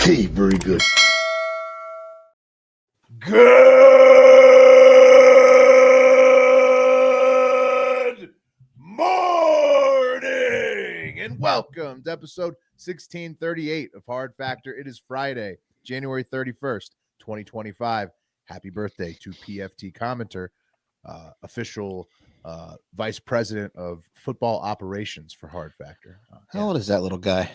tea. Very good. Good morning and welcome to episode 1638 of Hard Factor. It is Friday, January 31st, 2025. Happy birthday to PFT Commenter, official vice president of football operations for Hard Factor. How old is that little guy?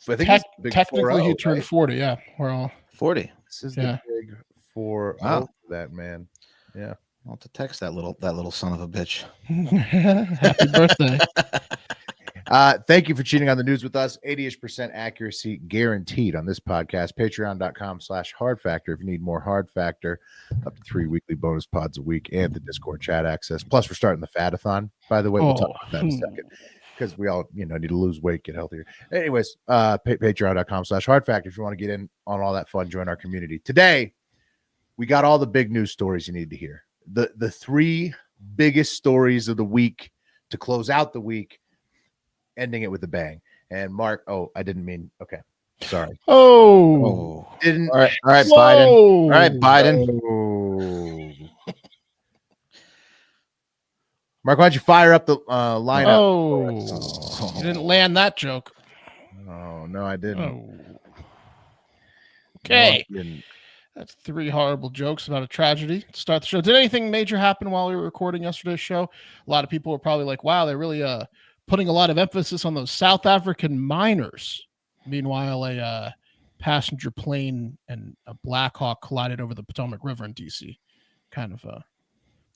I think technically he 4-0, turned right? 40. Yeah, we're all 40. This is Yeah. the big 4-0 Wow. for that man. Yeah. I'll have to text that little son of a bitch. happy birthday. Thank you for cheating on the news with us. 80% accuracy guaranteed on this podcast. Patreon.com/Hard Factor. If you need more Hard Factor, up to 3 weekly bonus pods a week and the Discord chat access. Plus, we're starting the Fatathon, by the way. We'll talk about that in a second because we all, need to lose weight, get healthier. Anyways, patreon.com/Hard Factor. If you want to get in on all that fun, join our community. Today, we got all the big news stories you need to hear. The three biggest stories of the week to close out the week, ending it with a bang. And Mark, I didn't mean, okay, sorry. Didn't. All right, Biden. All right, Biden. Mark, why don't you fire up the lineup? You didn't land that joke. Oh, no, I didn't. Okay. No, I didn't. That's three horrible jokes about a tragedy to start the show. Did anything major happen while we were recording yesterday's show? A lot of people were probably like, wow, they're really putting a lot of emphasis on those South African miners. Meanwhile, a passenger plane and a Black Hawk collided over the Potomac River in D.C. Kind of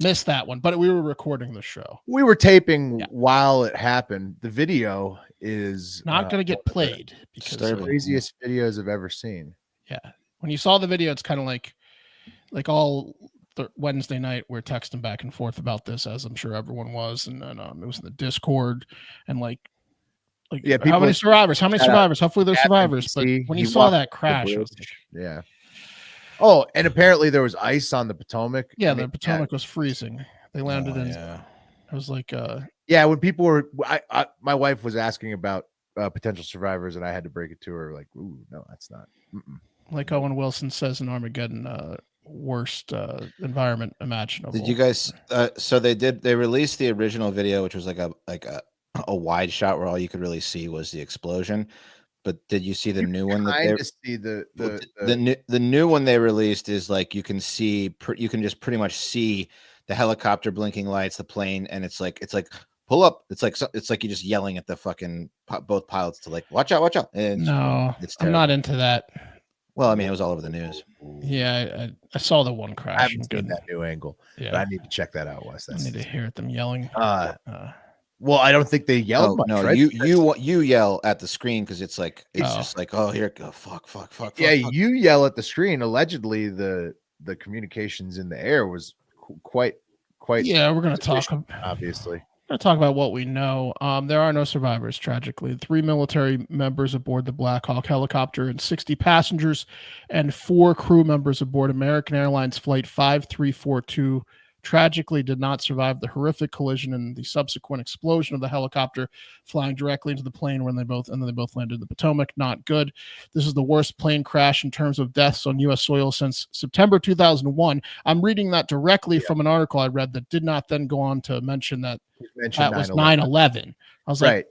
missed that one, but we were recording the show. We were taping while it happened. The video is not going to get played because it's the craziest videos I've ever seen. Yeah. When you saw the video, it's kind of like all Wednesday night, we're texting back and forth about this, as I'm sure everyone was. And then it was in the Discord and how many survivors? How many survivors? Hopefully there's survivors. But when you saw that crash, it was yeah. Oh, and apparently there was ice on the Potomac. Yeah, the Potomac was freezing. They landed in. Yeah. It was like when people were, my wife was asking about potential survivors, and I had to break it to her, like, ooh, no, that's not. Like Owen Wilson says in Armageddon, worst environment imaginable. Did you guys? So they released the original video, which was like a wide shot where all you could really see was the explosion. But did you see the new one? The new one they released is like you can just pretty much see the helicopter blinking lights, the plane, and it's like pull up. It's like you're just yelling at the fucking both pilots to like watch out. And no, I'm not into that. Well, I mean, it was all over the news. Yeah, I saw the one crash. I haven't seen that new angle. Yeah, but I need to check that out. Wes, I need to hear them yelling. Well, I don't think they yelled much. No, right? you yell at the screen because it's just like, oh, here, go, fuck. Yeah, you yell at the screen. Allegedly, the communications in the air was quite. Yeah, we're gonna talk. Obviously. We're going to talk about what we know. There are no survivors, tragically. 3 military members aboard the Black Hawk helicopter and 60 passengers and 4 crew members aboard American Airlines Flight 5342 tragically did not survive the horrific collision and the subsequent explosion of the helicopter flying directly into the plane when they both landed in the Potomac. Not good. This is the worst plane crash in terms of deaths on U.S. soil since September 2001. I'm reading that directly from an article I read that did not then go on to mention that was 9/11. I was like,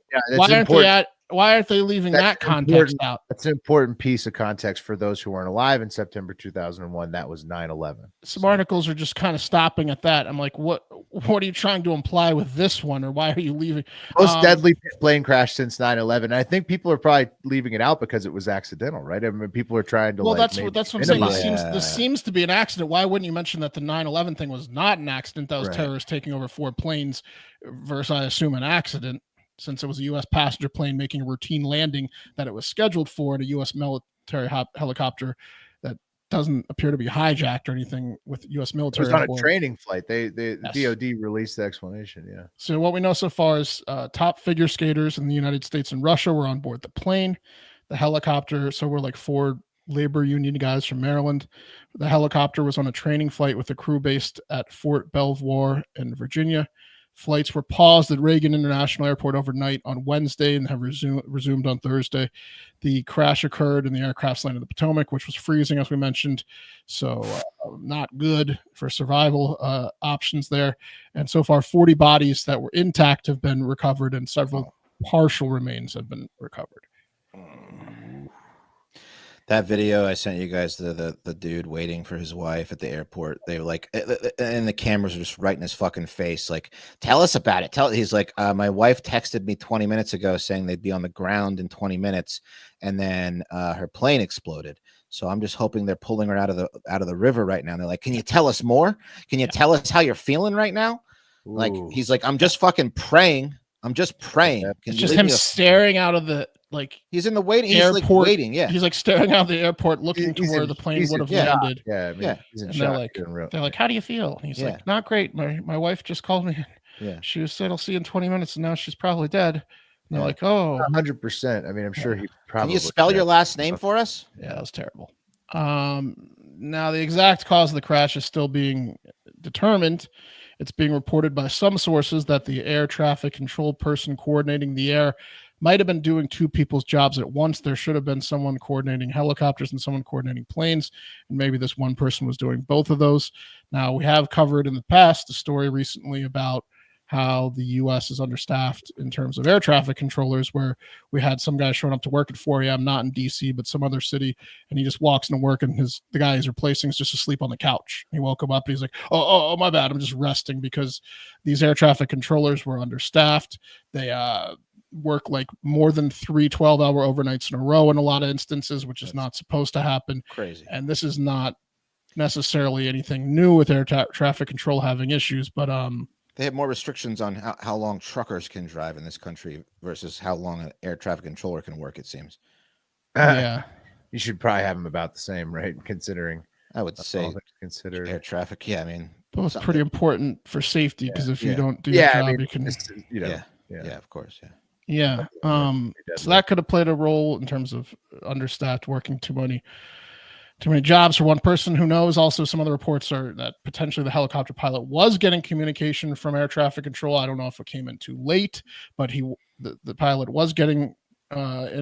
why aren't they leaving that context out? That's an important piece of context for those who weren't alive in September 2001. That was 9/11. Some articles are just kind of stopping at that. I'm like, what are you trying to imply with this one, or why are you leaving? Most deadly plane crash since 9/11. I think people are probably leaving it out because it was accidental, right? I mean, people are trying to. Well, that's what I'm saying. This seems to be an accident. Why wouldn't you mention that the 9/11 thing was not an accident? That was terrorists taking over 4 planes, versus I assume an accident, since it was a U.S. passenger plane making a routine landing that it was scheduled for, and a U.S. military helicopter that doesn't appear to be hijacked or anything with U.S. military. It was on a training flight. The DOD released the explanation. Yeah. So what we know so far is top figure skaters in the United States and Russia were on board the plane, the helicopter. So we're like 4 labor union guys from Maryland. The helicopter was on a training flight with a crew based at Fort Belvoir in Virginia. Flights were paused at Reagan International Airport overnight on Wednesday and have resumed on Thursday. The crash occurred in the aircraft's landing in the Potomac, which was freezing, as we mentioned. So not good for survival options there. And so far, 40 bodies that were intact have been recovered and several partial remains have been recovered. That video I sent you guys, the dude waiting for his wife at the airport, they were like, and the cameras are just right in his fucking face, like, tell us about it. He's like, my wife texted me 20 minutes ago saying they'd be on the ground in 20 minutes, and then her plane exploded. So I'm just hoping they're pulling her out of the river right now. And they're like, can you tell us more? Can you tell us how you're feeling right now? Ooh. Like, he's like, I'm just fucking praying. I'm just praying. It's just him staring out of the, like, he's in the waiting airport. He's like waiting. Yeah, he's like staring out the airport, looking to where the plane would have landed. Yeah, I mean, he's in shock. They're like, how do you feel? And he's like, not great. My wife just called me. Yeah, she said, I'll see you in 20 minutes, and now she's probably dead. And they're like, oh, 100%. I mean, I'm sure he probably. Can you spell your last name for us? Yeah, that was terrible. Now the exact cause of the crash is still being determined. It's being reported by some sources that the air traffic control person coordinating the air might have been doing two people's jobs at once. There should have been someone coordinating helicopters and someone coordinating planes, and maybe this one person was doing both of those. Now, we have covered in the past a story recently about how the U.S. is understaffed in terms of air traffic controllers, where we had some guy showing up to work at 4 a.m., not in D.C., but some other city, and he just walks into work, and the guy he's replacing is just asleep on the couch. He woke him up, and he's like, oh, my bad, I'm just resting, because these air traffic controllers were understaffed. They work like more than 3 12-hour overnights in a row in a lot of instances, which is not supposed to happen. Crazy. And this is not necessarily anything new with air traffic control having issues, but they have more restrictions on how long truckers can drive in this country versus how long an air traffic controller can work, it seems. Yeah. You should probably have them about the same, right? Considering, I would say, consider air traffic. Yeah, I mean, both pretty important for safety, because if you don't do your job, I mean, you can. Yeah, of course. Yeah. So that could have played a role in terms of understaffed, working too many jobs for one person. Who knows? Also, some other reports are that potentially the helicopter pilot was getting communication from air traffic control. I don't know if it came in too late, but the pilot was getting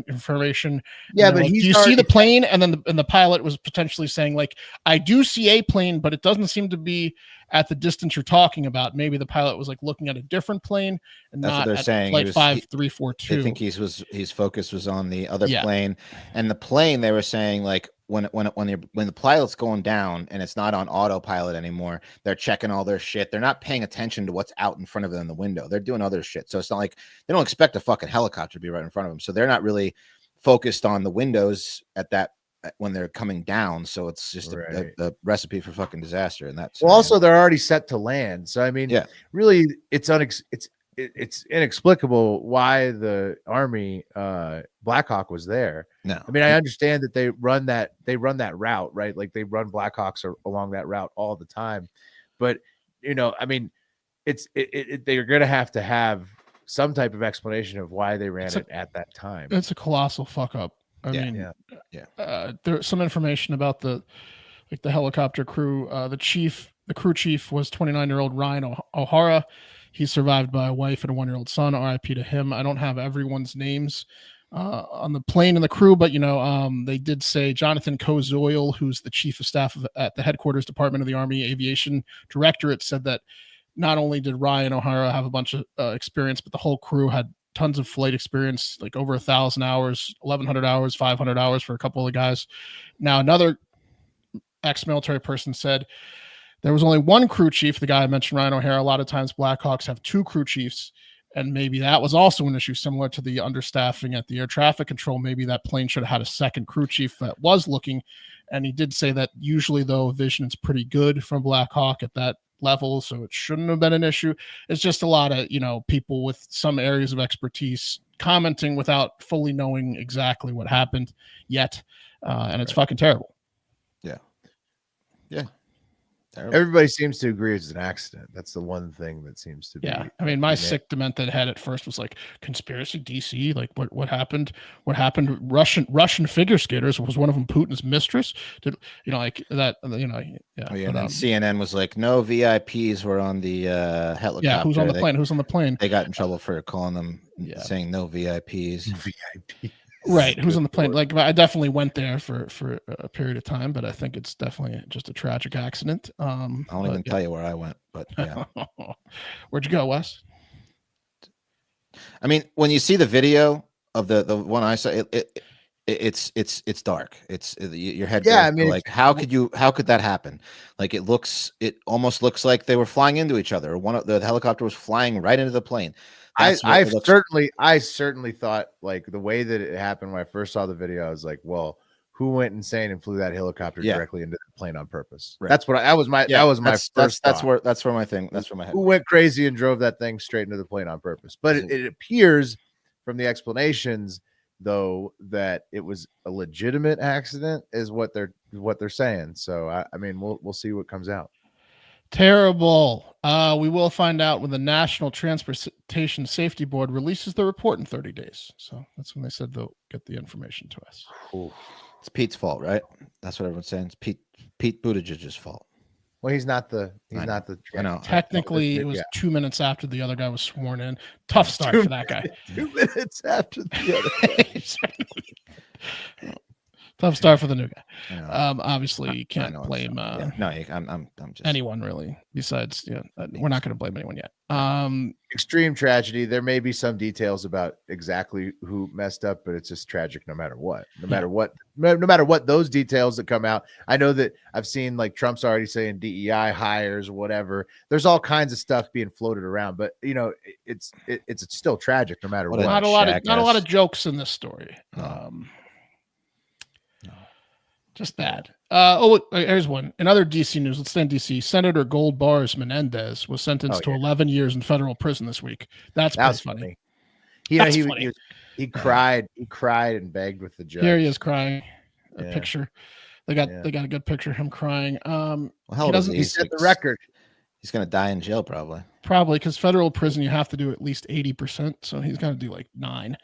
information. Yeah, but like, do you see the plane? And then the pilot was potentially saying, like, I do see a plane, but it doesn't seem to be at the distance you're talking about. Maybe the pilot was like looking at a different plane and that's not what they're at saying. Flight 5342. I think his focus was on the other plane, and the plane, they were saying, like, when the pilot's going down and it's not on autopilot anymore, they're checking all their shit. They're not paying attention to what's out in front of them in the window. They're doing other shit. So it's not like they don't expect a fucking helicopter to be right in front of them. So they're not really focused on the windows at that when they're coming down. So it's just the recipe for fucking disaster. And that's also they're already set to land. So I mean, really, it's inexplicable why the Army Black Hawk was there. No, I mean, I understand that they run that route, right? Like they run Black Hawks along that route all the time, but I mean, they're going to have some type of explanation of why they ran it at that time. It's a colossal fuck up. I mean, there's some information about the helicopter crew. The crew chief was 29-year-old Ryan O'Hara. He's survived by a wife and a 1-year-old son. RIP to him. I don't have everyone's names on the plane and the crew, but they did say Jonathan Kozoil, who's the chief of staff at the headquarters department of the Army Aviation Directorate, said that not only did Ryan O'Hara have a bunch of experience, but the whole crew had tons of flight experience, like over 1,000 hours, 1,100 hours, 500 hours for a couple of guys. Now, another ex-military person said there was only one crew chief. The guy I mentioned, Ryan O'Hara. A lot of times Blackhawks have two crew chiefs, and maybe that was also an issue similar to the understaffing at the air traffic control. Maybe that plane should have had a second crew chief that was looking. And he did say that usually, though, vision is pretty good from Black Hawk at that level, so it shouldn't have been an issue. It's just a lot of people with some areas of expertise commenting without fully knowing exactly what happened yet, and it's fucking terrible. Yeah, Everybody seems to agree it's an accident. That's the one thing that seems to be. Yeah, I mean, my sick demented head at first was like conspiracy DC. Like, what happened? What happened? Russian figure skaters, was one of them Putin's mistress? Did like that? Yeah. Oh, yeah, and then CNN was like, no VIPs were on the helicopter. Yeah, who's on the plane? Who's on the plane? They got in trouble for calling them, saying no VIPs. VIP. Right, who's on the plane? Like, I definitely went there for a period of time, but I think it's definitely just a tragic accident. I won't even tell you where I went, but yeah. Where'd you go, Wes? I mean, when you see the video of the one I saw, it's dark. It's your head. Yeah, I mean, like how could that happen? Like it almost looks like they were flying into each other. Or the helicopter was flying right into the plane. I certainly thought, like, the way that it happened when I first saw the video, I was like, well, who went insane and flew that helicopter directly into the plane on purpose? Right. That was my first thought. That's where my head. Who went crazy and drove that thing straight into the plane on purpose? But it appears from the explanations, though, that it was a legitimate accident, is what they're saying. So I mean, we'll see what comes out. Terrible. We will find out when the National Transportation Safety Board releases the report in 30 days. So that's when they said they'll get the information to us. Ooh. It's Pete's fault, right? That's what everyone's saying. It's Pete Buttigieg's fault. Well, he's not the. I know. Technically, it was 2 minutes after the other guy was sworn in. Tough start for that guy. 2 minutes after the other guy. Tough start for the new guy. Obviously, you can't blame I'm just anyone really. Besides, we're not going to blame anyone yet. Extreme tragedy. There may be some details about exactly who messed up, but it's just tragic no matter what. No matter what those details that come out. I know that I've seen, like, Trump's already saying DEI hires, whatever. There's all kinds of stuff being floated around, but it's still tragic no matter what. Not a lot of jokes in this story. Just bad. Here's one. In other DC news, let's stay in DC. Senator Gold Bars Menendez was sentenced to 11 years in federal prison this week. That's funny. He cried. He cried and begged with the judge. Here he is crying. A picture. They got a good picture of him crying. He set the record. He's gonna die in jail probably. Probably, because federal prison you have to do at least 80%. So he's gonna do like 9.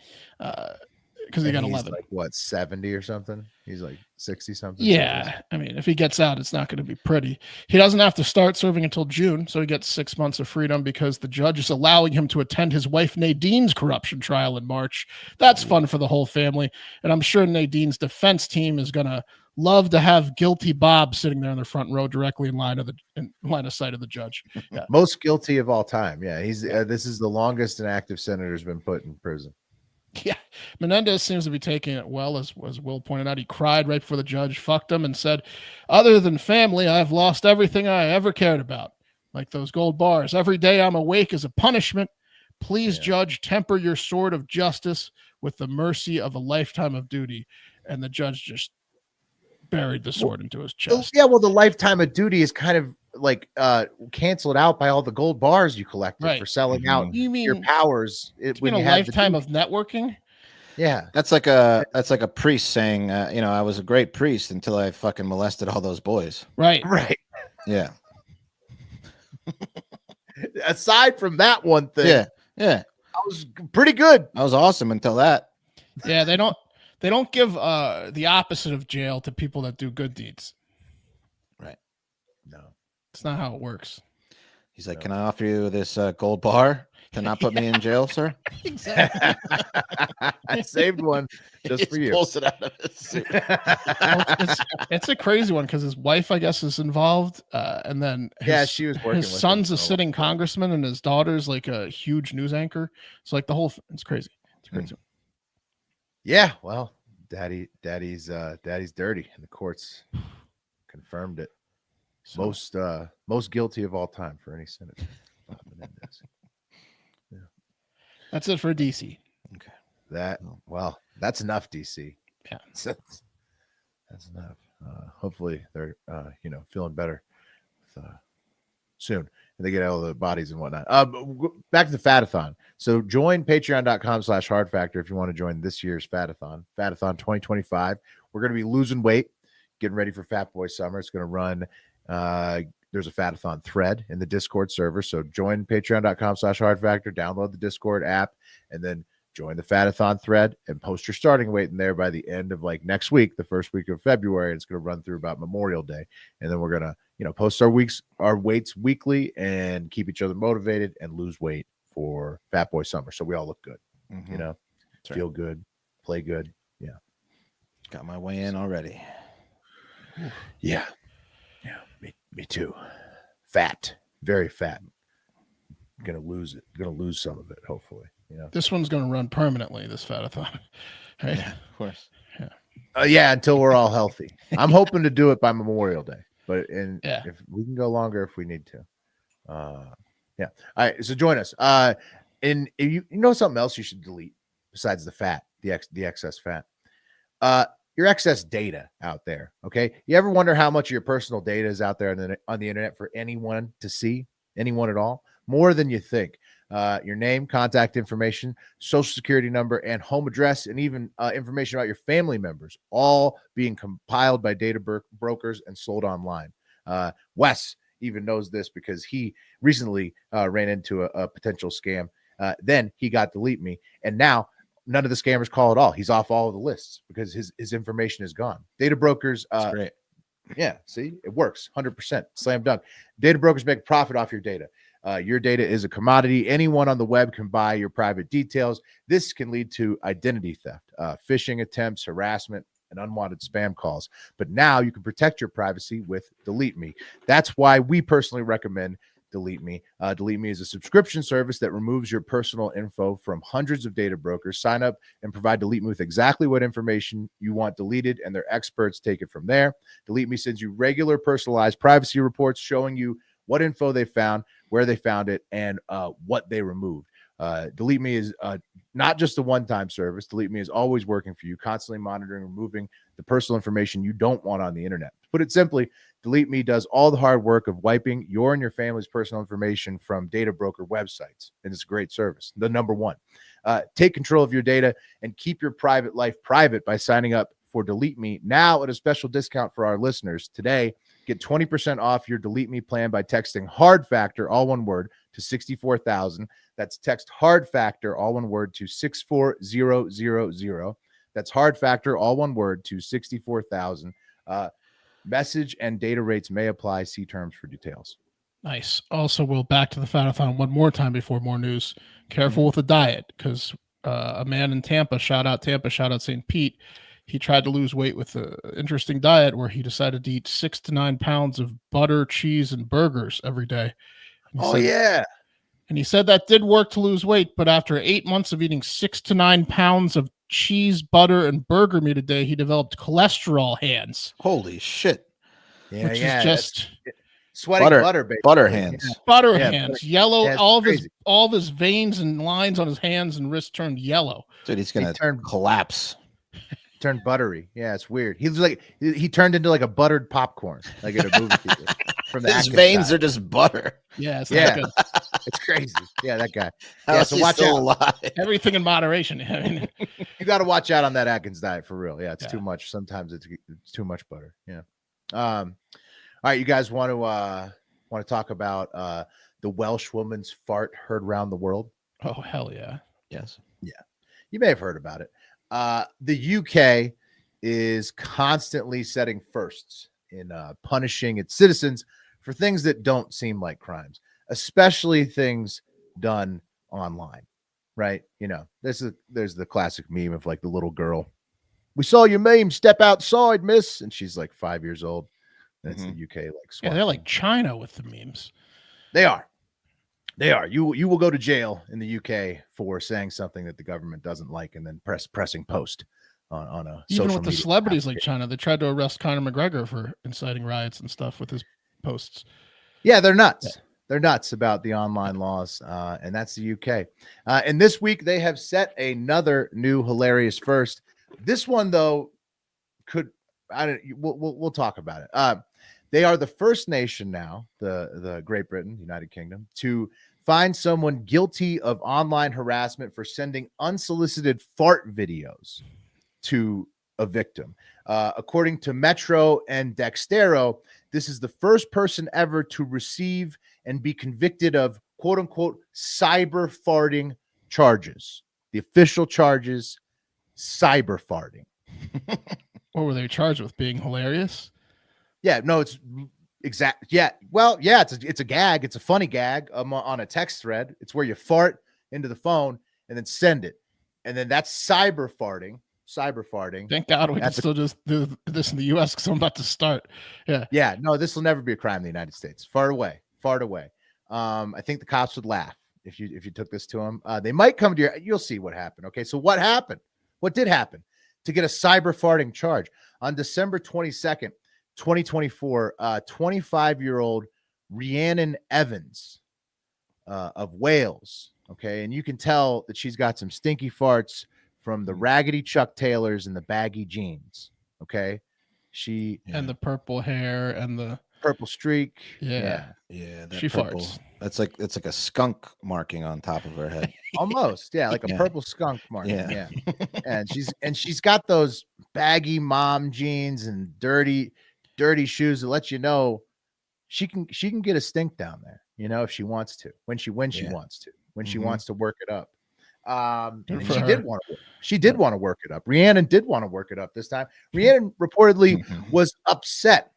Because he got 11. Like what, 70 or something? He's like 60 something. Yeah, I mean, if he gets out, it's not going to be pretty. He doesn't have to start serving until June, so he gets 6 months of freedom because the judge is allowing him to attend his wife Nadine's corruption trial in March. That's fun for the whole family, and I'm sure Nadine's defense team is going to love to have guilty Bob sitting there in the front row, directly in line of sight of the judge. Yeah. Most guilty of all time. Yeah, he's this is the longest an active senator's been put in prison. Yeah, Menendez seems to be taking it well, as Will pointed out. He cried right before the judge fucked him and said, "Other than family, I've lost everything I ever cared about, like those gold bars. Every day I'm awake is a punishment. Please, judge, temper your sword of justice with the mercy of a lifetime of duty." And the judge just buried the sword into his chest. Yeah, well, the lifetime of duty is kind of like canceled out by all the gold bars you collected for selling out your powers. When you have a lifetime of networking. Yeah, that's like a priest saying, I was a great priest until I fucking molested all those boys. Right. Yeah. Aside from that one thing, yeah, I was pretty good. I was awesome until that. Yeah, they don't give the opposite of jail to people that do good deeds. Right. No. It's not how it works. He's like, "Can I offer you this gold bar to not put me in jail, sir?" Exactly. I saved one just for you. Pulls it out of his suit. It's a crazy one because his wife, I guess, is involved, and then she was working. His son's a sitting congressman, and his daughter's like a huge news anchor. So like it's crazy. It's crazy. Yeah, well, daddy's dirty, and the courts confirmed it. So, most guilty of all time for any senator. Yeah. That's it for DC. Okay. That's enough, DC. Yeah. That's enough. Hopefully they're feeling better soon. And they get all the bodies and whatnot. Back to the Fatathon. So join patreon.com/hard factor if you want to join this year's Fatathon 2025. We're going to be losing weight, getting ready for Fat Boy Summer. It's going to run there's a Fatathon thread in the Discord server. So join patreon.com/hardfactor, download the Discord app, and then join the Fatathon thread and post your starting weight in there by the end of like next week, the first week of February. It's going to run through about Memorial Day. And then we're going to, post our weights weekly and keep each other motivated and lose weight for Fat Boy Summer. So we all look good, feel good, play good. Yeah. Got my weigh in already. Yeah. Yeah. Me too. Fat, very fat. Gonna lose it. Gonna lose some of it, hopefully. This one's gonna run permanently, this Fatathon. Right? Yeah, of course. Yeah. Until we're all healthy. I'm hoping to do it by Memorial Day, but if we can go longer if we need to. Yeah. All right. So join us. And if you know something else you should delete besides the fat, the excess fat. Your excess data out there. Okay. You ever wonder how much of your personal data is out there on the internet for anyone to see, anyone at all? More than you think. Your name, contact information, social security number, and home address, and even information about your family members, all being compiled by data brokers and sold online. Wes even knows this because he recently ran into a potential scam. Then he got Delete Me, and now none of the scammers call at all. He's off all of the lists because his information is gone. Data brokers. That's great. Yeah, see, it works 100%. Slam dunk. Data brokers make profit off your data. Your data is a commodity. Anyone on the web can buy your private details. This can lead to identity theft, phishing attempts, harassment, and unwanted spam calls. But now you can protect your privacy with Delete Me. That's why we personally recommend Delete Me. Delete Me is a subscription service that removes your personal info from hundreds of data brokers. Sign up and provide Delete Me with exactly what information you want deleted, and their experts take it from there. Delete Me sends you regular personalized privacy reports showing you what info they found, where they found it, and what they removed. Delete Me is not just a one-time service. Delete Me is always working for you, constantly monitoring, removing the personal information you don't want on the internet. To put it simply, Delete Me does all the hard work of wiping your and your family's personal information from data broker websites, and it's a great service. The number one. Take control of your data and keep your private life private by signing up for Delete Me now at a special discount for our listeners. Today, get 20% off your Delete Me plan by texting Hard Factor, all one word, to 64,000. That's text Hard Factor, all one word, to 64000. That's Hard Factor, all one word, to 64,000. Message and data rates may apply. See terms for details. Nice. Also, we'll back to the Fatathon one more time before more news. Careful with the diet, because a man in Tampa, shout out St. Pete, he tried to lose weight with an interesting diet where he decided to eat 6 to 9 pounds of butter, cheese, and burgers every day. And he said that did work to lose weight, but after 8 months of eating 6 to 9 pounds of cheese, butter, and burger meat a day, he developed cholesterol hands. Holy shit. Yeah, which is just sweating butter, basically. Butter hands. Yeah. Butter hands. Yellow. Yeah, all of his veins and lines on his hands and wrists turned yellow. Dude, he's gonna collapse. Turned buttery. Yeah, it's weird. He was like he turned into like a buttered popcorn, like in a movie theater. From the his veins are just butter. Yeah, it's not good. It's crazy. Yeah, that guy. How so watch out. Alive? Everything in moderation. I mean, you got to watch out on that Atkins diet for real. Yeah, it's too much. Sometimes it's too much butter. Yeah. All right, you guys want to talk about the Welsh woman's fart heard around the world? Oh hell yeah. Yes. Yeah. You may have heard about it. The UK is constantly setting firsts in punishing its citizens for things that don't seem like crimes, especially things done online, right? There's the classic meme of like the little girl. We saw your meme. Step outside, miss. And she's like 5 years old. That's the UK. They're like China with the memes. They are. You will go to jail in the UK for saying something that the government doesn't like and then pressing post on a even social with the celebrities like China. They tried to arrest Conor McGregor for inciting riots and stuff with his posts. Yeah, they're nuts. Yeah. They're nuts about the online laws, and that's the UK. And this week they have set another new hilarious first. This one though we'll talk about it. They are the first nation now, the Great Britain, United Kingdom, to find someone guilty of online harassment for sending unsolicited fart videos to a victim. According to Metro and Dextero, this is the first person ever to receive and be convicted of quote unquote cyber farting charges. The official charges, cyber farting. What were they charged with? Being hilarious? Yeah, no, it's exact. Yeah, well, yeah, it's a gag. It's a funny gag on a text thread. It's where you fart into the phone and then send it, and then that's cyber farting. Cyber farting. Thank God we can still just do this in the U.S. because I'm about to start. Yeah, yeah. No, this will never be a crime in the United States. Far away, far away. I think the cops would laugh if you took this to them. They might come to your. You'll see what happened. Okay, so what happened? What did happen to get a cyber farting charge on December 22nd, 2024? 25-year-old Rhiannon Evans of Wales. Okay, and you can tell that she's got some stinky farts from the raggedy Chuck Taylors and the baggy jeans. Okay, and the purple hair and the purple streak. Yeah. She purple, farts. It's like a skunk marking on top of her head. Almost, yeah, like a purple skunk marking. Yeah. And she's got those baggy mom jeans and dirty shoes that let you know she can get a stink down there, you know, if she wants to, when she wants to work it up. She did want to work it up. Rhiannon did want to work it up this time. Rhiannon reportedly was upset.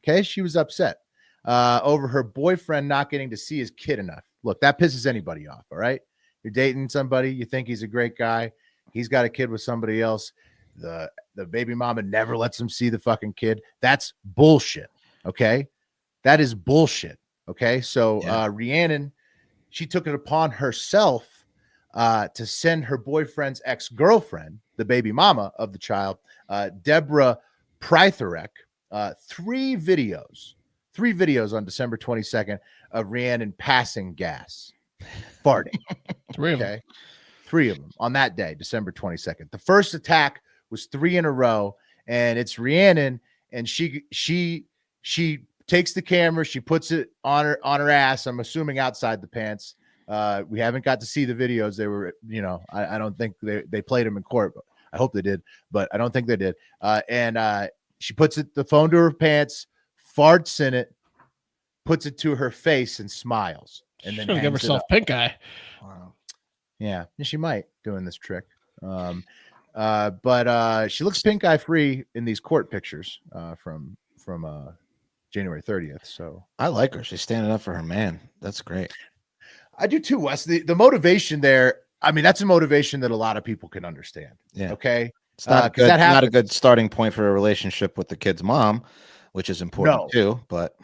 Okay, she was upset over her boyfriend not getting to see his kid enough. Look, that pisses anybody off. All right, you're dating somebody, you think he's a great guy, he's got a kid with somebody else. The baby mama never lets him see the fucking kid. That's bullshit. Okay, that is bullshit. Okay, so Rhiannon, she took it upon herself to send her boyfriend's ex-girlfriend, the baby mama of the child, Deborah Prytharek, three videos on December 22nd of Rhiannon passing gas, farting. Three of them on that day, December 22nd. The first attack was 3 in a row, and it's Rhiannon, and she takes the camera, she puts it on her ass. I'm assuming outside the pants. We haven't got to see the videos. They were, you know, I don't think they played them in court. But I hope they did, but I don't think they did. And she puts the phone to her pants, farts in it, puts it to her face, and smiles. And then give herself pink eye. Wow. Yeah, she might doing this trick. But she looks pink eye free in these court pictures from January 30th. So I like her. She's standing up for her man. That's great. I do too, Wes. The motivation there, I mean, that's a motivation that a lot of people can understand. Yeah. Okay. It's not good. Not a good starting point for a relationship with the kid's mom, which is important too. But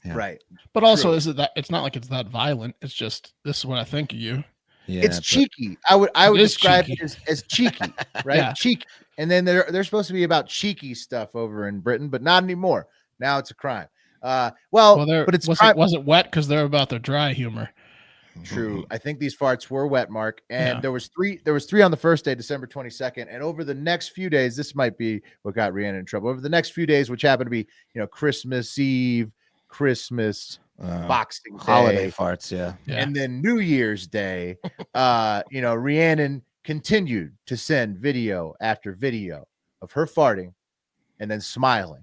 right. But also, is it that it's not like it's that violent? It's just this is what I think of you. Yeah, it's cheeky. I would describe it as cheeky, right? Yeah. Cheeky. And then they're supposed to be about cheeky stuff over in Britain, but not anymore. Now it's a crime. But it wasn't wet because they're about their dry humor. True. I think these farts were wet, Mark. And there was three on the first day, December 22nd. And over the next few days, this might be what got Rhiannon in trouble. Over the next few days, which happened to be, you know, Christmas Eve, Christmas, Boxing Day, holiday farts, and then New Year's Day, you know, Rhiannon continued to send video after video of her farting and then smiling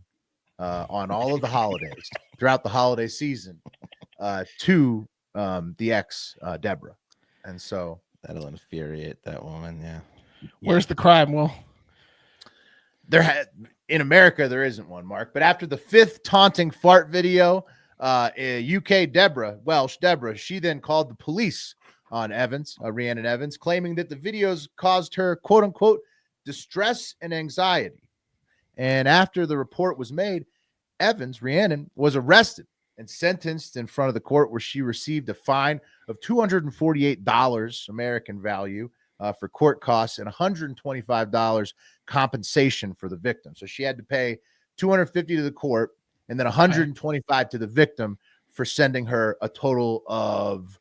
on all of the holidays throughout the holiday season to the ex Deborah. And so that'll infuriate that woman. Yeah. Where's the crime? Well, in America there isn't one, Mark. But after the 5th taunting fart video, UK Welsh Deborah, she then called the police on Evans, Rhiannon Evans, claiming that the videos caused her quote unquote distress and anxiety. And after the report was made, Rhiannon was arrested and sentenced in front of the court, where she received a fine of $248 American value for court costs and $125 compensation for the victim. So she had to pay $250 to the court and then $125 to the victim for sending her a total of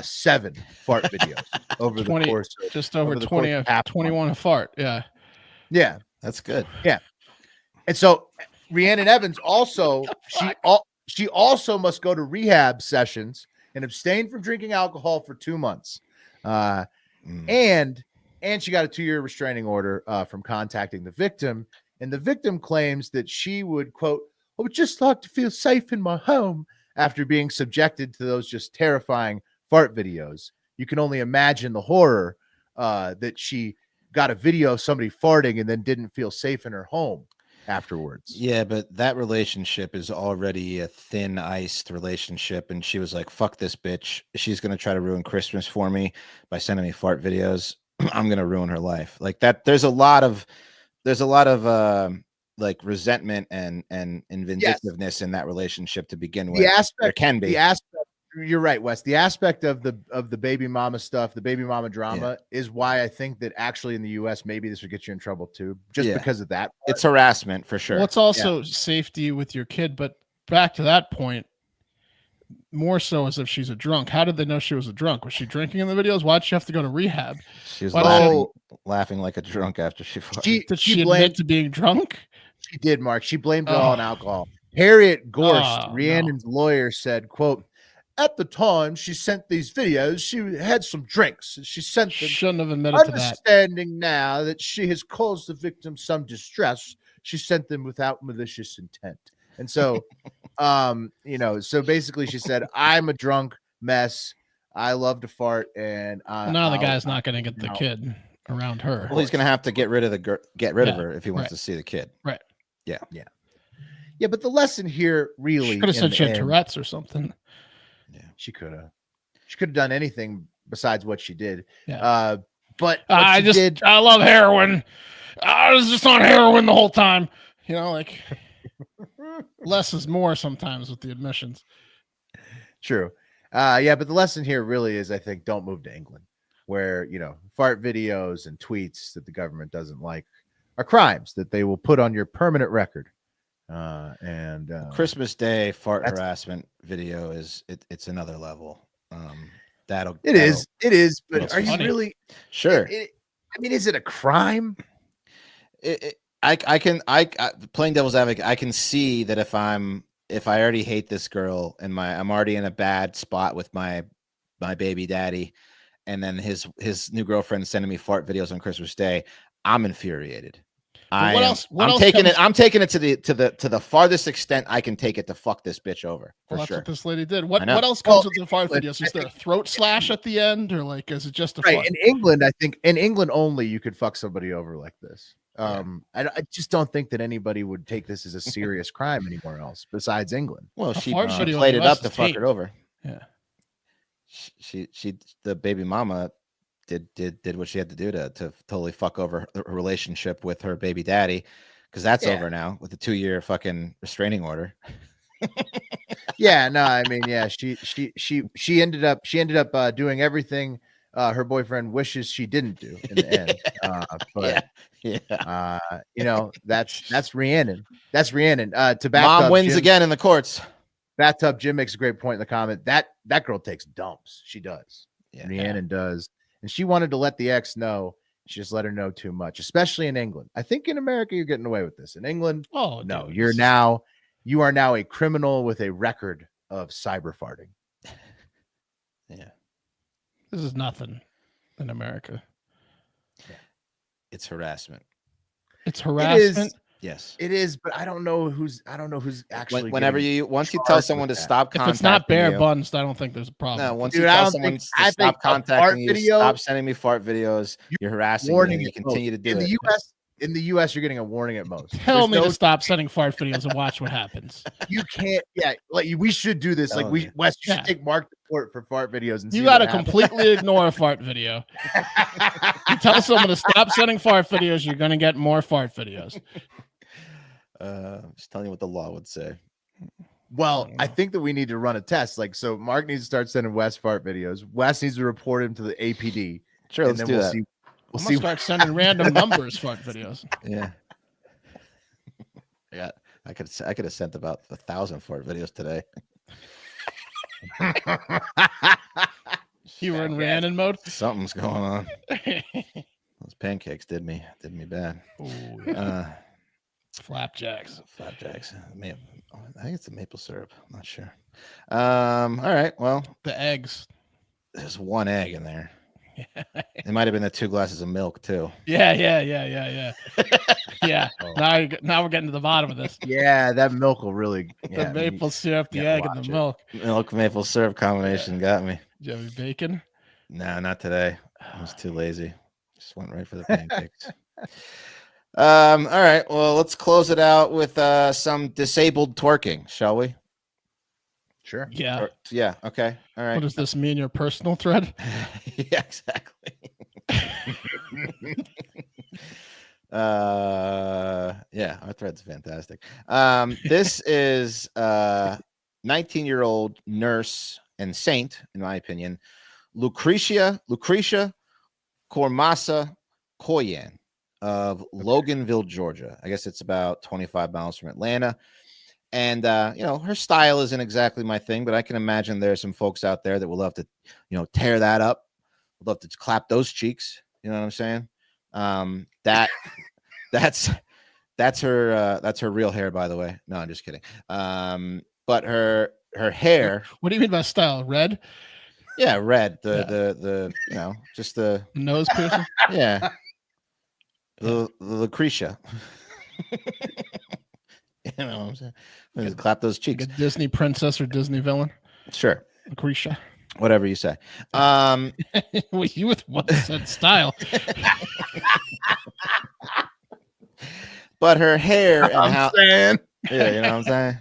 7 fart videos over the course of just over 21 a fart. Yeah, that's good. Yeah. And so Rhiannon Evans also, she also must go to rehab sessions and abstain from drinking alcohol for 2 months. And and she got a 2-year restraining order from contacting the victim. And the victim claims that she would, quote, "I would just like to feel safe in my home," after being subjected to those just terrifying fart videos. You can only imagine the horror that she got a video of somebody farting and then didn't feel safe in her home afterwards. Yeah, but that relationship is already a thin iced relationship, and she was like, "Fuck this bitch. She's gonna try to ruin Christmas for me by sending me fart videos. I'm gonna ruin her life." Like that. There's a lot of like resentment and vindictiveness in that relationship to begin with. There can be. You're right, Wes. The aspect of the baby mama stuff, the baby mama drama, is why I think that actually in the U.S. maybe this would get you in trouble too, just because of that part. It's harassment for sure. Well, it's also safety with your kid. But back to that point, more so as if she's a drunk. How did they know she was a drunk? Was she drinking in the videos? Why'd she have to go to rehab? She was laughing like a drunk after she farted. Did she admit to being drunk? She did, Mark. She blamed it all on alcohol. Harriet Gorst, Rhiannon's lawyer, said, quote, "At the time she sent these videos, she had some drinks. She sent them. Shouldn't have admitted to that. Understanding now that she has caused the victim some distress, she sent them without malicious intent." And so, so basically she said, "I'm a drunk mess. I love to fart." And now the guy's not going to get the kid around her. Well, he's going to have to get rid of her if he wants to see the kid. Right. Yeah. But the lesson here really, she could have said she had Tourette's or something. Yeah, she could have done anything besides what she did. Yeah. But I love heroin. I was just on heroin the whole time. Like less is more sometimes with the admissions. True. But the lesson here really is, I think, don't move to England, where, fart videos and tweets that the government doesn't like are crimes that they will put on your permanent record. Christmas Day fart harassment video it's another level. It is. But are you really sure? Is it a crime? I playing devil's advocate, I can see that if I already hate this girl and I'm already in a bad spot with my baby daddy, and then his new girlfriend sending me fart videos on Christmas Day, I'm infuriated. I'm taking it to the farthest extent I can take it to fuck this bitch over. That's what this lady did. What else comes with the fart videos? Is there a throat slash at the end, or like is it just a right? In England, I think in England only you could fuck somebody over like this. I just don't think that anybody would take this as a serious crime anywhere else besides England. Well, she played it up to fuck her over. Yeah, she the baby mama did what she had to do to totally fuck over her relationship with her baby daddy, because that's over now with the 2-year fucking restraining order. She ended up doing everything her boyfriend wishes she didn't do in the end. That's Rhiannon. That's Rhiannon. To back Mom up, wins Jim, again in the courts. Bathtub Jim makes a great point in the comment. That girl takes dumps. She does. Rhiannon does. And she wanted to let the ex know. She just let her know too much, especially in England. I think in America you're getting away with this. In England, no, you are now a criminal with a record of cyber farting. Yeah. This is nothing in America. Yeah. It's harassment. It's harassment. Yes, it is, but I don't know who's actually. Once you tell someone to stop contacting, if it's not bare buns, I don't think there's a problem. No, once you tell someone to stop contacting you, stop sending me fart videos, you're harassing me, and you continue to do it. In the U.S., you're getting a warning at most. Tell me to stop sending fart videos and watch what happens. You can't. Yeah, we should do this. Wes, you should take Mark to court for fart videos. And you got to completely ignore a fart video. You tell someone to stop sending fart videos, you're going to get more fart videos. Just telling you what the law would say. Well, I think that we need to run a test. So Mark needs to start sending Wes fart videos. Wes needs to report him to the APD. Sure, let's do that. We'll start sending random numbers fart videos. Yeah. I could have sent about 1,000 fart videos today. You were in Rhiannon mode? Something's going on. Those pancakes did me bad. Ooh, yeah. Flapjacks. I think it's the maple syrup. I'm not sure. All right. Well, the eggs. There's one egg in there. It might have been the 2 glasses of milk too. Yeah. Yeah. Oh. Now we're getting to the bottom of this. Yeah, that milk will really. The maple syrup, the egg, and the milk. Milk maple syrup combination got me. Did you have any bacon? No, not today. I was too lazy. Just went right for the pancakes. All right. Well, let's close it out with some disabled twerking, shall we? Sure. Yeah. Yeah. Okay. All right. What does this mean? Your personal thread? Yeah, exactly. Yeah, our thread's fantastic. This is 19-year-old nurse and saint, in my opinion, Lucretia Cormasa Koyan of Loganville, Georgia. I guess it's about 25 miles from Atlanta. And her style isn't exactly my thing, but I can imagine there's some folks out there that will love to, tear that up. Would love to clap those cheeks. You know what I'm saying? That's her real hair, by the way. No, I'm just kidding. But her hair. What do you mean by style? Red? Yeah, red. The just the nose piercing. Yeah. The Lucretia. You know what I'm saying? Just clap those cheeks. Like a Disney princess or Disney villain. Sure. Lucretia. Whatever you say. Well, you with what said style. But her hair and saying. Yeah, you know what I'm saying?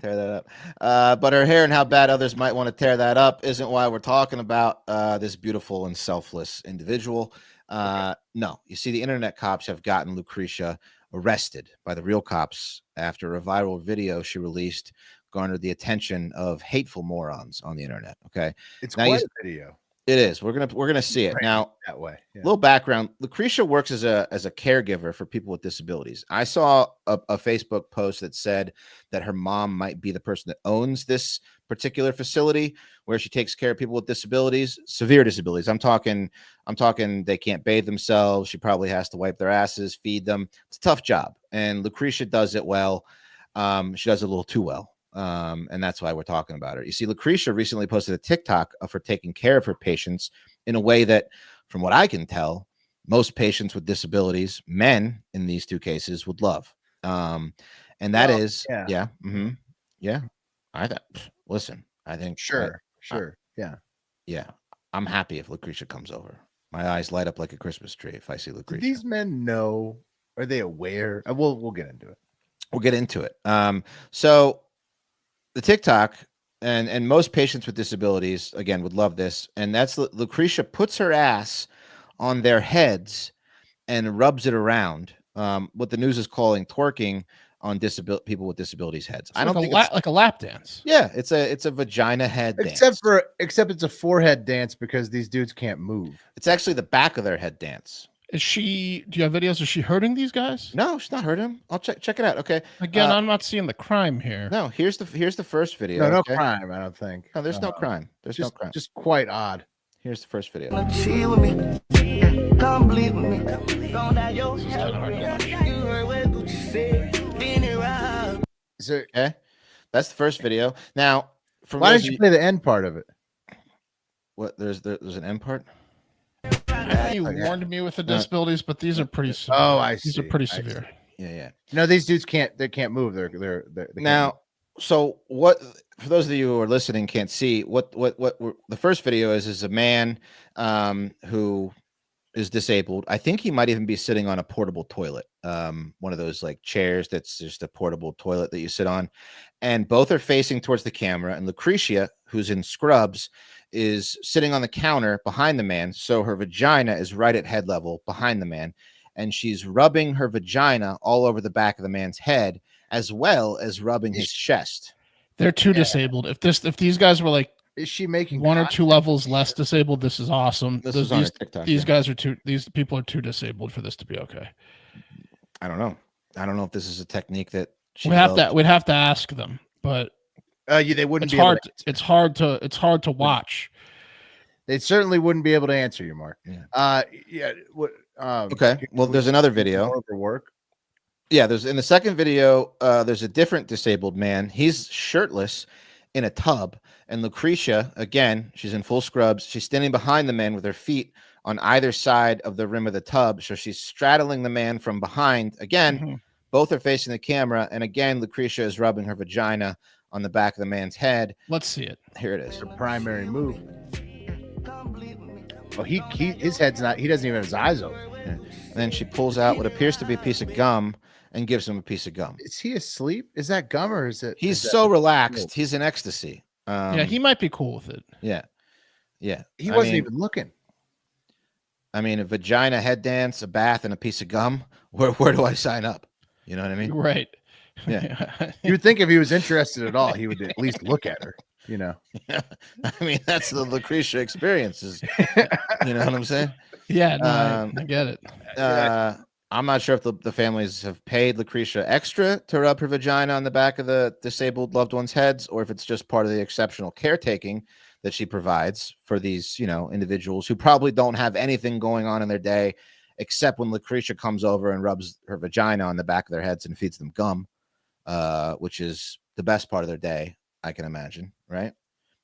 Tear that up. But her hair and how bad others might want to tear that up isn't why we're talking about this beautiful and selfless individual. No, you see, the internet cops have gotten Lucretia arrested by the real cops after a viral video she released garnered the attention of hateful morons on the internet. Okay, it's now quite a video. It is. We're gonna see it now. That way. Yeah. Little background: Lucretia works as a caregiver for people with disabilities. I saw a Facebook post that said that her mom might be the person that owns this particular facility where she takes care of people with disabilities, severe disabilities. I'm talking they can't bathe themselves. She probably has to wipe their asses, feed them. It's a tough job, and Lucretia does it well. She does it a little too well. And that's why we're talking about her. You see, Lucretia recently posted a TikTok of her taking care of her patients in a way that, from what I can tell, most patients with disabilities, men in these 2 cases, would love. And that is, yeah. Listen, I think, sure. Yeah. I'm happy if Lucretia comes over. My eyes light up like a Christmas tree if I see Lucretia. Do these men know? Are they aware? We'll get into it. We'll get into it. So the TikTok and most patients with disabilities, again, would love this. And that's Lucretia puts her ass on their heads and rubs it around. What the news is calling twerking on people with disabilities' heads. I don't think it's like a lap dance. Yeah, it's a vagina head dance. Except it's a forehead dance because these dudes can't move. It's actually the back of their head dance. Do you have videos? Is she hurting these guys? No, she's not hurting them. I'll check it out. Okay. Again, I'm not seeing the crime here. No, here's the first video. No, okay? No crime, I don't think. No, there's no crime. There's no crime. Just quite odd. Here's the first video. Come bleed with me. So, okay. That's the first video. Now, why don't you play the end part of it? What? There's an end part. You warned me with the disabilities, but these are pretty severe. Oh, I see. These are pretty severe. Yeah. No, these dudes can't move. They're now. So what? For those of you who are listening, can't see what the first video is a man who is disabled. I think he might even be sitting on a portable toilet, one of those like chairs that's just a portable toilet that you sit on, and both are facing towards the camera. And Lucretia, who's in scrubs, is sitting on the counter behind the man, so her vagina is right at head level behind the man, and she's rubbing her vagina all over the back of the man's head, as well as rubbing his chest. They're too disabled. If these guys were like, is she making one or two levels less disabled? This is awesome. This is on TikTok. These guys are too. These people are too disabled for this to be okay. I don't know. I don't know if this is a technique that we'd have to ask them, but they wouldn't. It's hard. It's hard to watch. They certainly wouldn't be able to answer you, Mark. Yeah. Okay. Well, there's another video. For work. Yeah. There's in the second video. There's a different disabled man. He's shirtless, in a tub, and Lucretia, again, she's in full scrubs. She's standing behind the man with her feet on either side of the rim of the tub. So she's straddling the man from behind. Again, both are facing the camera. And again, Lucretia is rubbing her vagina on the back of the man's head. Let's see it. Here it is. Her primary move. Oh, his head's not, he doesn't even have his eyes open. Yeah. And then she pulls out what appears to be a piece of gum and gives him a piece of gum. Is he asleep? Is that gum or is it? He's so relaxed. He's in ecstasy. Yeah, he might be cool with it. Yeah. Yeah. He wasn't even looking. I mean, a vagina head dance, a bath, and a piece of gum. Where do I sign up? You know what I mean? Right. Yeah. You would think if he was interested at all, he would at least look at her. You know. Yeah. I mean, that's the Lucretia experience. You know what I'm saying? Yeah, no, I get it. I'm not sure if the families have paid Lucretia extra to rub her vagina on the back of the disabled loved ones' heads, or if it's just part of the exceptional caretaking that she provides for these, individuals who probably don't have anything going on in their day, except when Lucretia comes over and rubs her vagina on the back of their heads and feeds them gum, which is the best part of their day, I can imagine, right?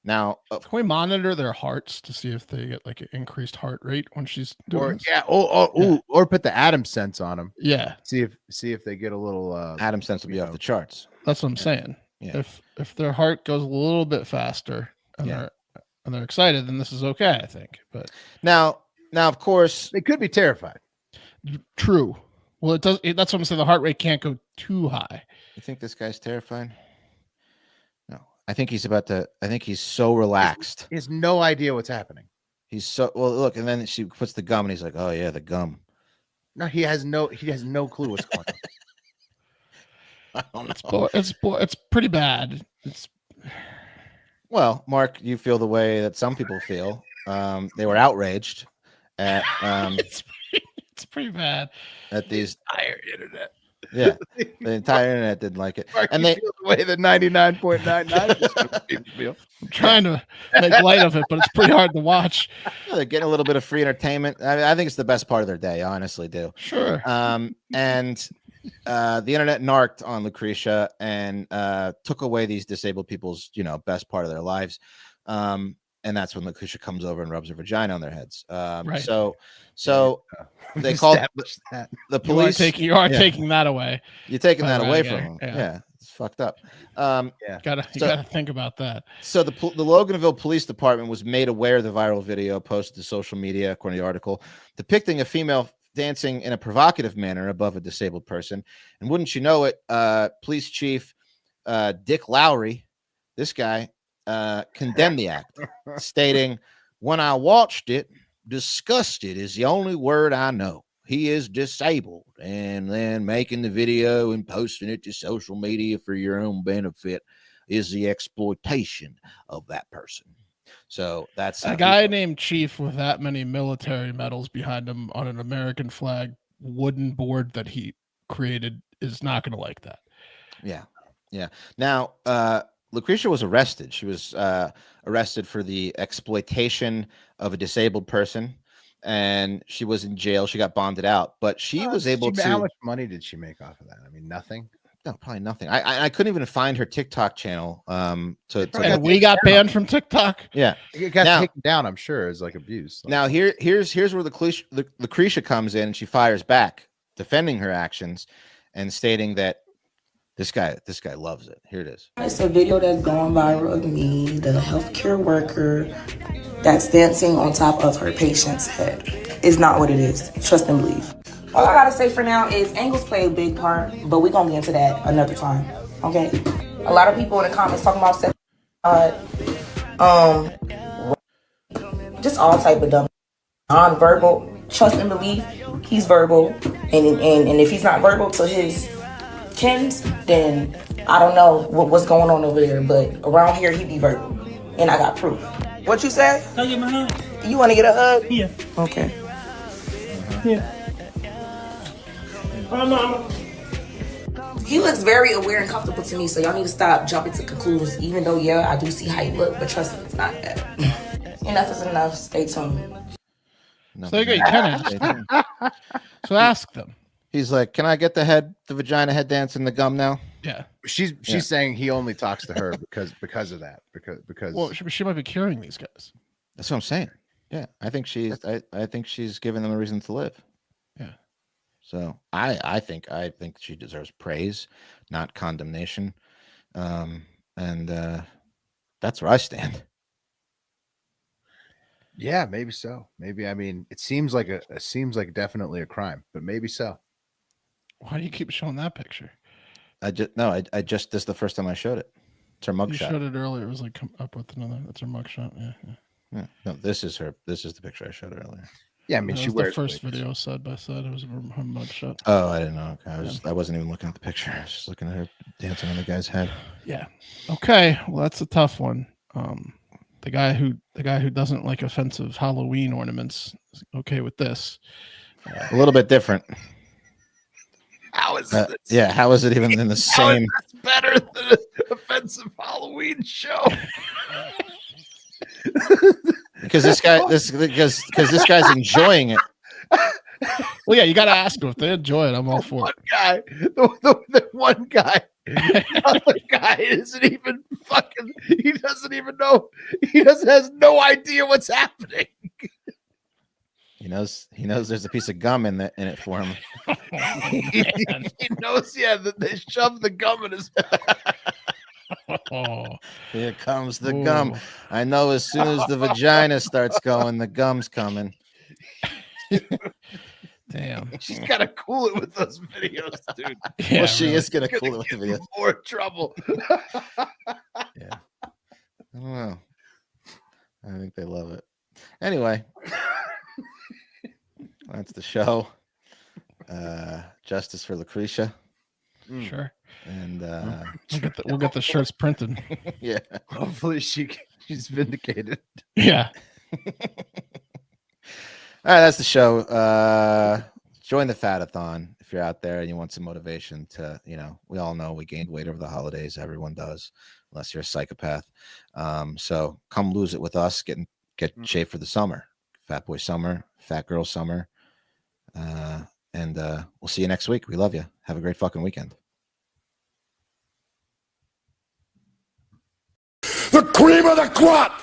Now, can we monitor their hearts to see if they get like an increased heart rate when she's doing this? Yeah, or put the Adam sense on them. Yeah, see if they get a little. Adam sense will be off the charts. That's what I'm saying. Yeah. If their heart goes a little bit faster and they're excited, then this is okay, I think. But now, of course, they could be terrified. True. Well, it does. That's what I'm saying. The heart rate can't go too high. You think this guy's terrified? No, I think he's so relaxed. He has no idea what's happening. He's so look, and then she puts the gum, and he's like, "Oh yeah, the gum." No, he has no clue what's going on. I don't know. It's pretty bad. Well, Mark, you feel the way that some people feel. They were outraged at it's pretty bad at these entire internet. Yeah, the entire internet didn't like it, Mark, and they feel the way that 99.99% people feel. I'm trying to make light of it, but it's pretty hard to watch. They're getting a little bit of free entertainment. I think it's the best part of their day. I honestly do. Sure. And the internet narked on Lucretia and took away these disabled people's, best part of their lives. And that's when Lucretia comes over and rubs her vagina on their heads. Right. So they called the police. You are taking that away. You're taking that away from them. Yeah, it's fucked up. You gotta think about that. So the Loganville Police Department was made aware of the viral video posted to social media, according to the article, depicting a female dancing in a provocative manner above a disabled person. And wouldn't you know it, Police Chief Dick Lowry, this guy, condemned the act, stating, "When I watched it, disgusted is the only word I know. He is disabled." And then making the video and posting it to social media for your own benefit is the exploitation of that person. So that's a guy named Chief with that many military medals behind him on an American flag wooden board that he created is not going to like that. Yeah. Now, Lucretia was arrested. She was arrested for the exploitation of a disabled person, and she was in jail. She got bonded out, but she was able to. How much money did she make off of that? I mean, nothing. No, probably nothing. I couldn't even find her TikTok channel. And we got banned from TikTok. Yeah, it got taken down. I'm sure as like abuse. Now here's where Lucretia comes in, and she fires back, defending her actions, and stating that this guy loves it. Here it is. It's a video that's going viral of me, the healthcare worker that's dancing on top of her patient's head. It's not what it is. Trust and believe. All I gotta say for now is angles play a big part, but we're gonna get into that another time. Okay? A lot of people in the comments talking about sex, just all type of dumb, non-verbal. Trust and believe. He's verbal, and if he's not verbal to his kins, then I don't know what's going on over there, but around here he be verbal, and I got proof. What you say? Can I get my hug? You want to get a hug? Yeah. Okay. Yeah. He looks very aware and comfortable to me, so y'all need to stop jumping to conclusions. Even though, I do see how he look, but trust me, it's not that. Enough is enough. Stay tuned. So you can. So ask them. He's like, "Can I get the vagina head dance and the gum now?" Yeah. She's saying he only talks to her because of that. Because well, she might be curing these guys. That's what I'm saying. Yeah, I think she's giving them a reason to live. Yeah. So I think she deserves praise, not condemnation. And that's where I stand. Yeah, maybe so. Maybe, I mean, it seems like definitely a crime, but maybe so. Why do you keep showing that picture? I just this is the first time I showed it. It's her mugshot. You showed it earlier. It was like come up with another. That's her mugshot. Yeah. No, this is her. This is the picture I showed earlier. Yeah, I mean, she wears the first video side by side. It was her mugshot. Oh, I didn't know. Okay, I wasn't even looking at the picture. I was just looking at her dancing on the guy's head. Yeah. Okay. Well, that's a tough one. The guy who doesn't like offensive Halloween ornaments is okay with this. A little bit different. How is this? Yeah, how is it even in the same? It's better than an offensive Halloween show. Because this guy's enjoying it. Well, yeah, you got to ask them if they enjoy it. I'm all for it. The one guy, the other guy isn't even fucking. He doesn't even know. Has no idea what's happening. He knows there's a piece of gum in it for him. He knows, yeah, that they shoved the gum in his. Oh. Here comes the gum. I know as soon as the vagina starts going, the gum's coming. Damn. She's got to cool it with those videos, dude. Yeah, well, she is going to cool it with the videos. More trouble. Yeah. I don't know. I think they love it. Anyway, that's the show. Justice for Lucretia. Sure. And we'll get the shirts printed. Yeah. Hopefully she's vindicated. Yeah. All right, that's the show. Join the Fatathon if you're out there and you want some motivation to, we all know we gained weight over the holidays. Everyone does, unless you're a psychopath. So come lose it with us. Get shape for the summer. Fat boy summer, fat girl summer. And we'll see you next week. We love you. Have a great fucking weekend. The cream of the crop!